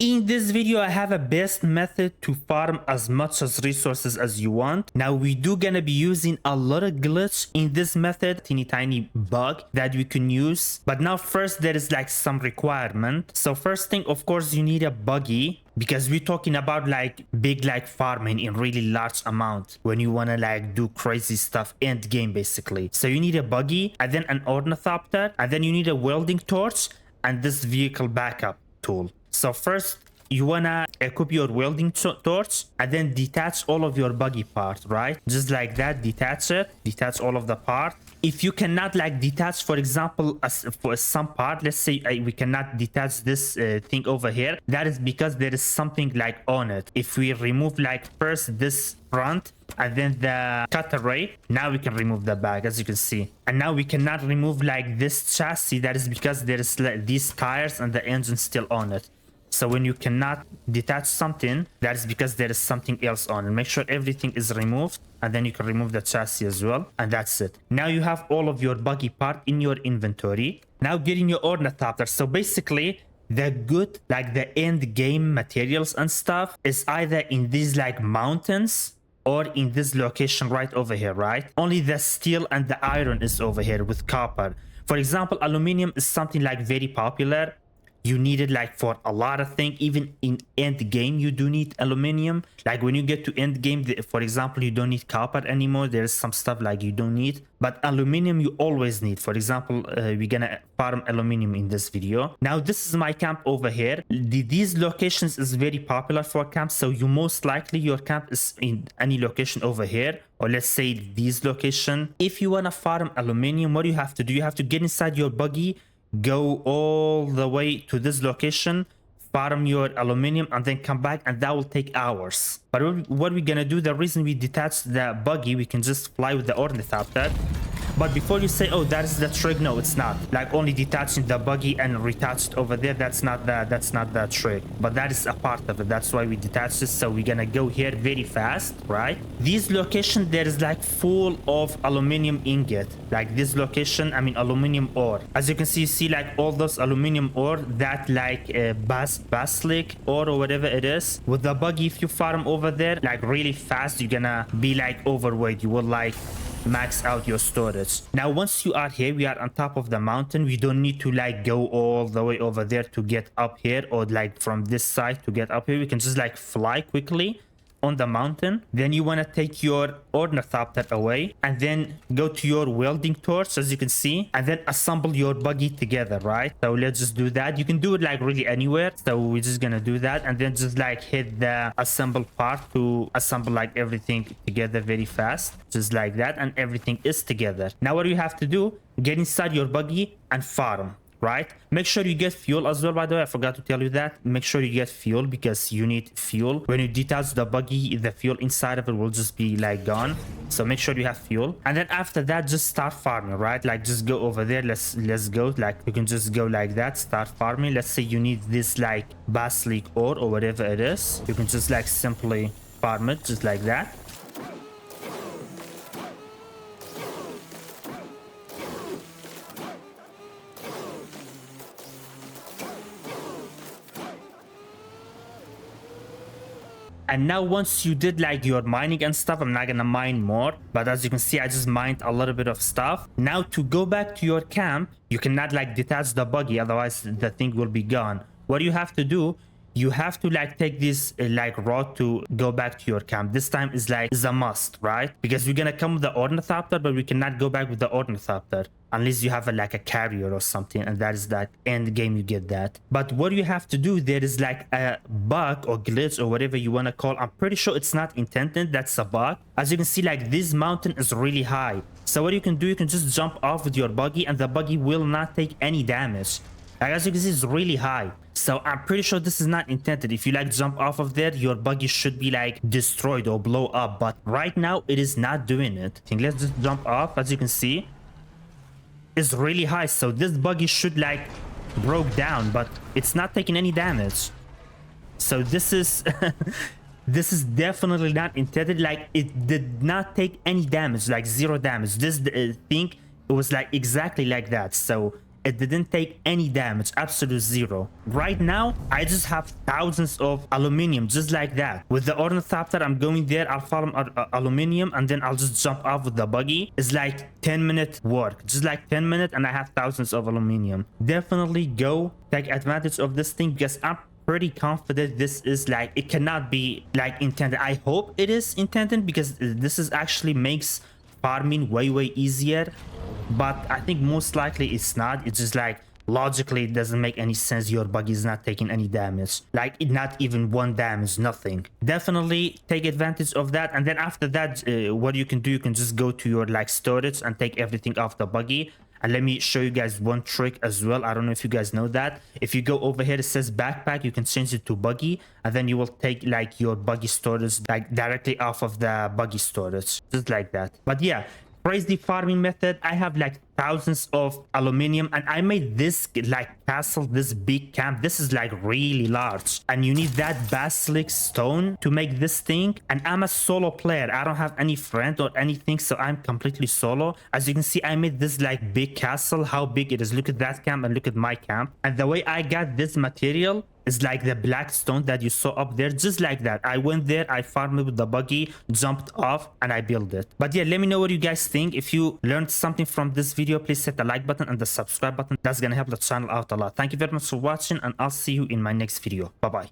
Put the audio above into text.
In this video, I have a best method to farm as much as resources as you want. Now, we do gonna be using a lot of glitch in this method, teeny tiny bug that we can use. But now first, there is like some requirement. So first thing, of course, you need a buggy, because we're talking about like big like farming in really large amount when you want to like do crazy stuff end game basically. So you need a buggy and then an ornithopter, and then you need a welding torch and this vehicle backup tool. So first you wanna equip your welding torch and then detach all of your buggy parts, right? Just like that, detach it, detach all of the part. If you cannot like detach, for example, for some part, let's say we cannot detach this thing over here, that is because there is something like on it. If we remove like first this front and then the cut array, now we can remove the bag, as you can see. And now we cannot remove like this chassis, that is because there is like these tires and the engine still on it. So when you cannot detach something, that is because there is something else on it. Make sure everything is removed, and then you can remove the chassis as well, and that's it. Now you have all of your buggy part in your inventory. Now getting your ornithopter. So basically, the good, like the end game materials and stuff is either in these like mountains or in this location right over here, right? Only the steel and the iron is over here with copper. For example, aluminum is something like very popular. You need it like for a lot of things. Even in end game you do need aluminium. Like when you get to end game, for example, you don't need copper anymore. There's some stuff like you don't need, but aluminium you always need. For example, we're gonna farm aluminium in this video. Now this is my camp over here. These locations is very popular for camps, so you most likely your camp is in any location over here, or let's say these location. If you want to farm aluminium, what do you have to do? You have to get inside your buggy, go all the way to this location, farm your aluminium, and then come back, and that will take hours. But what we're gonna do, the reason we detached the buggy, we can just fly with the ornithopter. But before you say, oh, that is the trick, no, it's not. Like only detaching the buggy and retached over there, that's not the trick. But that is a part of it. That's why we detached this. So we're gonna go here very fast, right? This location, there is like full of aluminium ingot. Like this location, I mean aluminium ore. As you can see like all those aluminium ore, that like basilic ore or whatever it is. With the buggy, if you farm over there like really fast, you're gonna be like overweight. You will like max out your storage. Now once you are here, we are on top of the mountain. We don't need to like go all the way over there to get up here, or like from this side to get up here. We can just like fly quickly on the mountain. Then you want to take your ornithopter away and then go to your welding torch, as you can see, and then assemble your buggy together, right? So let's just do that. You can do it like really anywhere, so we're just gonna do that, and then just like hit the assemble part to assemble like everything together very fast, just like that, and everything is together. Now what you have to do, get inside your buggy and farm, right? Make sure you get fuel as well. By the way, I forgot to tell you that. Make sure you get fuel, because you need fuel. When you detach the buggy, the fuel inside of it will just be like gone. So make sure you have fuel. And then after that, just start farming, right? Like just go over there. Let's go. Like you can just go like that, start farming. Let's say you need this like basilic ore or whatever it is. You can just like simply farm it just like that. And now once you did like your mining and stuff, I'm not gonna mine more, but as you can see, I just mined a little bit of stuff. Now to go back to your camp, you cannot like detach the buggy, otherwise the thing will be gone. What you have to do, you have to like take this like road to go back to your camp. This time is like is a must, right? Because we're gonna come with the ornithopter, but we cannot go back with the ornithopter unless you have like a carrier or something, and that is that end game you get that. But what you have to do, there is like a bug or glitch or whatever you want to call. I'm pretty sure it's not intended, that's a bug. As you can see, like this mountain is really high, so what you can do, you can just jump off with your buggy and the buggy will not take any damage. Like as you can see, it's really high. So I'm pretty sure this is not intended. If you like jump off of there, your buggy should be like destroyed or blow up, but right now it is not doing it. I think let's just jump off. As you can see, it's really high, so this buggy should like broke down, but it's not taking any damage. So this is this is definitely not intended. Like it did not take any damage, like zero damage. This thing, it was like exactly like that. So it didn't take any damage, absolute zero. Right now, I just have thousands of aluminium, just like that. With the ornithopter, I'm going there, I'll farm aluminium, and then I'll just jump off with the buggy. It's like 10-minute work, just like 10 minutes, and I have thousands of aluminium. Definitely go take advantage of this thing, because I'm pretty confident this is like, it cannot be like intended. I hope it is intended, because this is actually makes farming way easier, but I think most likely it's not. It's just like logically it doesn't make any sense. Your buggy is not taking any damage, like not even one damage, nothing. Definitely take advantage of that. And then after that, what you can do, you can just go to your like storage and take everything off the buggy. And let me show you guys one trick as well. I don't know if you guys know that. If you go over here, it says backpack, you can change it to buggy, and then you will take like your buggy storage like directly off of the buggy storage, just like that. But yeah, crazy farming method. I have like thousands of aluminium, and I made this like castle, this big camp. This is like really large, and you need that basilic stone to make this thing. And I'm a solo player, I don't have any friend or anything, so I'm completely solo. As you can see, I made this like big castle. How big it is, look at that camp and look at my camp. And the way I got this material is like the black stone that you saw up there, just like that. I went there, I farmed it with the buggy, jumped off, and I built it. But yeah, let me know what you guys think. If you learned something from this video, please hit the like button and the subscribe button. That's gonna help the channel out a lot. Thank you very much for watching, and I'll see you in my next video. Bye bye.